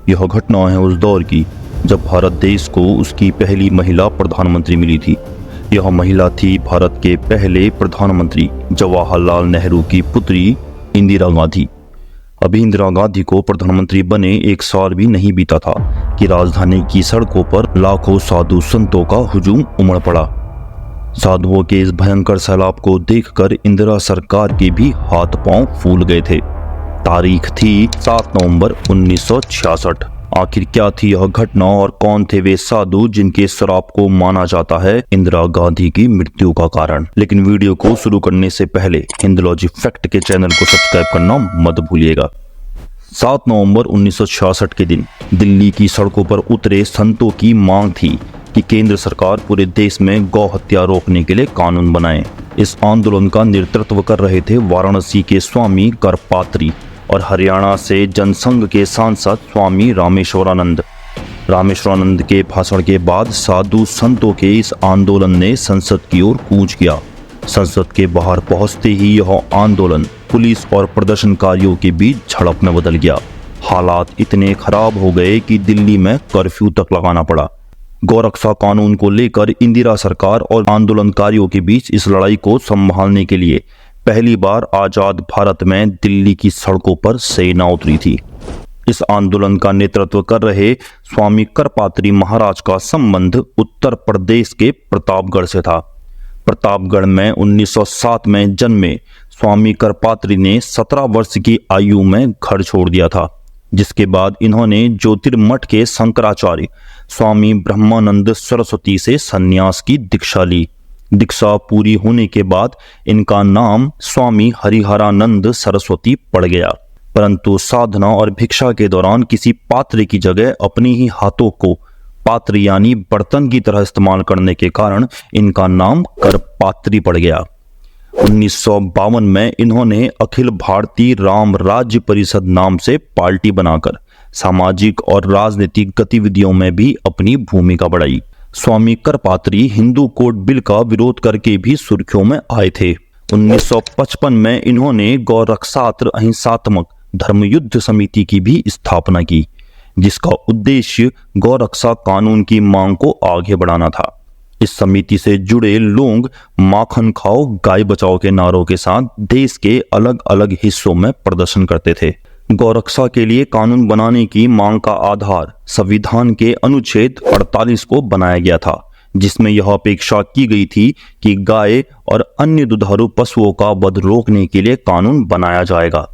यह घटना है उस दौर की जब भारत देश को उसकी पहली महिला प्रधानमंत्री मिली थी। यह महिला थी भारत के पहले प्रधानमंत्री जवाहरलाल नेहरू की पुत्री इंदिरा गांधी। अभी इंदिरा गांधी को प्रधानमंत्री बने 1 साल भी नहीं बीता था कि राजधानी की सड़कों पर लाखों साधु संतों का हुजूम उमड़ पड़ा। साधुओं के इस भयंकर सैलाब को देखकर इंदिरा सरकार के भी हाथ पांव फूल गए थे। तारीख थी 7 नवंबर 1966। आखिर क्या थी यह घटना और कौन थे वे साधु जिनके श्राप को माना जाता है इंदिरा गांधी की मृत्यु का कारण। लेकिन वीडियो को शुरू करने से पहले हिंदुलॉजी फैक्ट के चैनल को सब्सक्राइब करना मत भूलिएगा। 7 नवंबर 1966 के दिन दिल्ली की सड़कों पर उतरे संतों की मांग थी कि केंद्र सरकार पूरे देश में गौ हत्या रोकने के लिए कानून बनाए। इस आंदोलन का नेतृत्व कर रहे थे वाराणसी के स्वामी करपात्री और हरियाणा से जनसंघ के सांसद स्वामी रामेश्वरानंद। रामेश्वरानंद के भाषण के बाद साधु संतों के इस आंदोलन ने संसद की ओर कूच किया। संसद के बाहर पहुंचते ही यह आंदोलन पुलिस और प्रदर्शनकारियों के बीच झड़प में बदल गया। हालात इतने खराब हो गए कि दिल्ली में कर्फ्यू तक लगाना पड़ा। गौरक्षा कानून को लेकर इंदिरा सरकार और आंदोलनकारियों के बीच इस लड़ाई को संभालने के लिए पहली बार आजाद भारत में दिल्ली की सड़कों पर सेना उतरी थी। इस आंदोलन का नेतृत्व कर रहे स्वामी करपात्री महाराज का संबंध उत्तर प्रदेश के प्रतापगढ़ से था। प्रतापगढ़ में 1907 में जन्मे स्वामी करपात्री ने 17 वर्ष की आयु में घर छोड़ दिया था, जिसके बाद इन्होंने ज्योतिर्मठ के शंकराचार्य स्वामी ब्रह्मानंद सरस्वती से संन्यास की दीक्षा ली। दीक्षा पूरी होने के बाद इनका नाम स्वामी हरिहरानंद सरस्वती पड़ गया, परंतु साधना और भिक्षा के दौरान किसी पात्र की जगह अपने ही हाथों को पात्र यानी बर्तन की तरह इस्तेमाल करने के कारण इनका नाम करपात्री पड़ गया। 1952 में इन्होंने अखिल भारतीय राम राज्य परिषद नाम से पार्टी बनाकर सामाजिक और राजनीतिक गतिविधियों में भी अपनी भूमिका बढ़ाई। स्वामी करपात्री हिंदू कोड बिल का विरोध करके भी सुर्खियों में आए थे। 1955 में इन्होंने गौरक्षात्र अहिंसात्मक धर्मयुद्ध समिति की भी स्थापना की, जिसका उद्देश्य गौरक्षा कानून की मांग को आगे बढ़ाना था। इस समिति से जुड़े लोग माखन खाओ गाय बचाओ के नारों के साथ देश के अलग अलग हिस्सों में प्रदर्शन करते थे। गौरक्षा के लिए कानून बनाने की मांग का आधार संविधान के अनुच्छेद 48 को बनाया गया था, जिसमें यह अपेक्षा की गई थी कि गाय और अन्य दुधारू पशुओं का वध रोकने के लिए कानून बनाया जाएगा।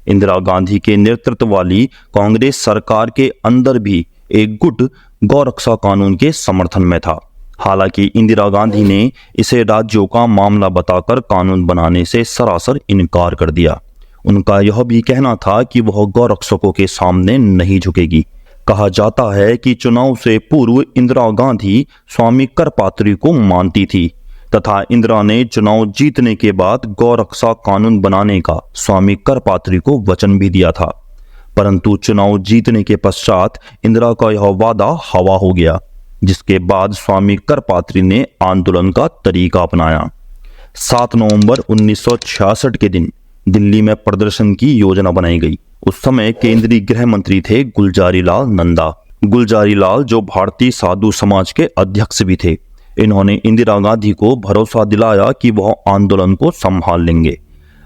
इंदिरा गांधी के नेतृत्व वाली कांग्रेस सरकार के अंदर भी एक गुट गौरक्षा कानून के समर्थन में था। हालांकि इंदिरा गांधी ने इसे राज्यों का मामला बताकर कानून बनाने से सरासर इनकार कर दिया। उनका यह भी कहना था कि वह गौरक्षकों के सामने नहीं झुकेगी। कहा जाता है कि चुनाव से पूर्व इंदिरा गांधी स्वामी करपात्री को मानती थी तथा इंदिरा ने चुनाव जीतने के बाद गौरक्षा कानून बनाने का स्वामी करपात्री को वचन भी दिया था, परंतु चुनाव जीतने के पश्चात इंदिरा का यह वादा हवा हो गया, जिसके बाद स्वामी करपात्री ने आंदोलन का तरीका अपनाया। 7 नवंबर 1966 के दिन दिल्ली में प्रदर्शन की योजना बनाई गई। उस समय केंद्रीय गृह मंत्री थे गुलजारी लाल नंदा। गुलजारी लाल जो भारतीय साधु समाज के अध्यक्ष भी थे। इन्होंने इंदिरा गांधी को भरोसा दिलाया कि वह आंदोलन को संभाल लेंगे।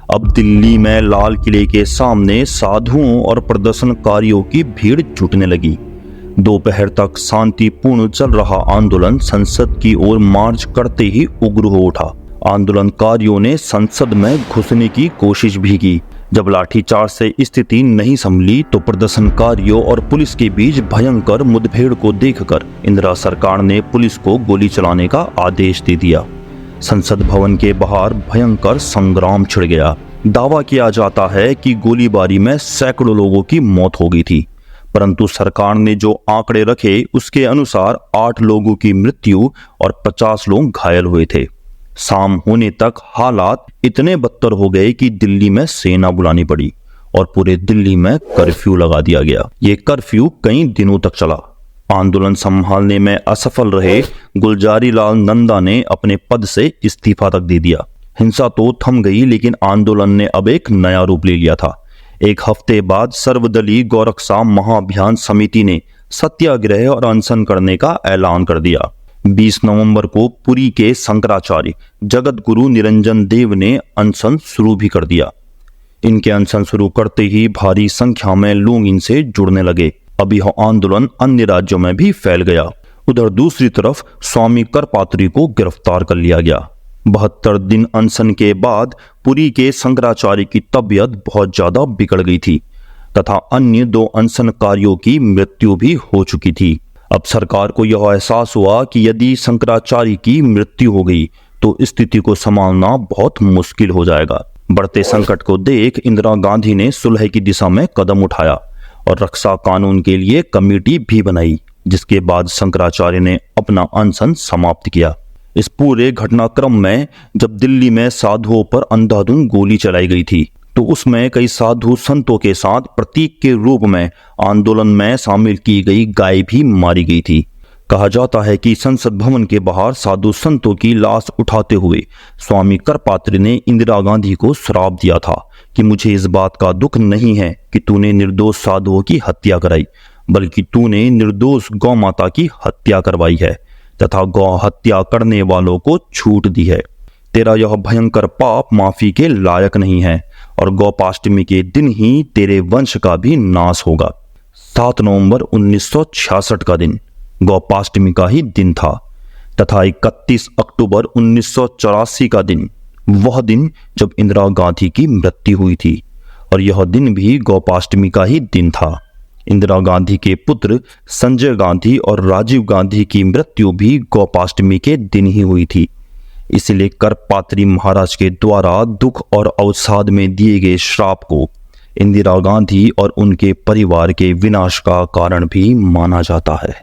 अब दिल्ली में लाल किले के सामने साधुओं और प्रदर्शनकारियों की भीड़ जुटने लगी। दोपहर तक शांतिपूर्ण चल रहा आंदोलन संसद की ओर मार्च करते ही उग्र हो उठा। आंदोलनकारियों ने संसद में घुसने की कोशिश भी की। जब लाठीचार्ज से स्थिति नहीं संभली तो प्रदर्शनकारियों और पुलिस के बीच भयंकर मुठभेड़ को देखकर इंदिरा सरकार ने पुलिस को गोली चलाने का आदेश दे दिया। संसद भवन के बाहर भयंकर संग्राम छिड़ गया। दावा किया जाता है कि गोलीबारी में सैकड़ों लोगों की मौत हो गई थी, परंतु सरकार ने जो आंकड़े रखे उसके अनुसार 8 लोगों की मृत्यु और 50 लोग घायल हुए थे। शाम होने तक हालात इतने बदतर हो गए कि दिल्ली में सेना बुलानी पड़ी और पूरे दिल्ली में कर्फ्यू लगा दिया गया। ये कर्फ्यू कई दिनों तक चला। आंदोलन संभालने में असफल रहे गुलजारी लाल नंदा ने अपने पद से इस्तीफा तक दे दिया। हिंसा तो थम गई, लेकिन आंदोलन ने अब एक नया रूप ले लिया था। एक हफ्ते बाद सर्वदलीय गोरक्षा महाअभियान समिति ने सत्याग्रह और अनशन करने का ऐलान कर दिया। 20 नवंबर को पुरी के शंकराचार्य जगत गुरु निरंजन देव ने अनशन शुरू भी कर दिया। इनके अनशन शुरू करते ही भारी संख्या में लोग इनसे जुड़ने लगे। अब यह आंदोलन अन्य राज्यों में भी फैल गया। उधर दूसरी तरफ स्वामी करपात्री को गिरफ्तार कर लिया गया। 72 दिन अनशन के बाद पुरी के शंकराचार्य की तबीयत बहुत ज्यादा बिगड़ गई थी तथा अन्य 2 अनशनकारियों की मृत्यु भी हो चुकी थी। अब सरकार को यह एहसास हुआ कि यदि शंकराचार्य की मृत्यु हो गई तो स्थिति को संभालना बहुत मुश्किल हो जाएगा। बढ़ते संकट को देख इंदिरा गांधी ने सुलह की दिशा में कदम उठाया और रक्षा कानून के लिए कमेटी भी बनाई, जिसके बाद शंकराचार्य ने अपना अनशन समाप्त किया। इस पूरे घटनाक्रम में जब दिल्ली में साधुओं पर अंधाधुंध गोली चलाई गई थी तो उसमें कई साधु संतों के साथ प्रतीक के रूप में आंदोलन में शामिल की गई गाय भी मारी गई थी। कहा जाता है कि संसद भवन के बाहर साधु संतों की लाश उठाते हुए स्वामी करपात्री ने इंदिरा गांधी को श्राप दिया था कि मुझे इस बात का दुख नहीं है कि तूने निर्दोष साधुओं की हत्या कराई, बल्कि तूने निर्दोष गौ माता की हत्या करवाई है तथा गौ हत्या करने वालों को छूट दी है। तेरा यह भयंकर पाप माफी के लायक नहीं है और गौपाष्टमी के दिन ही तेरे वंश का भी नाश होगा। 7 नवंबर 1966 का दिन गौपाष्टमी का ही दिन था तथा 31 अक्टूबर 1984 का दिन वह दिन जब इंदिरा गांधी की मृत्यु हुई थी और यह दिन भी गौपाष्टमी का ही दिन था। इंदिरा गांधी के पुत्र संजय गांधी और राजीव गांधी की मृत्यु भी गौपाष्टमी के दिन ही हुई थी। इसलिए करपात्री महाराज के द्वारा दुख और अवसाद में दिए गए श्राप को इंदिरा गांधी और उनके परिवार के विनाश का कारण भी माना जाता है।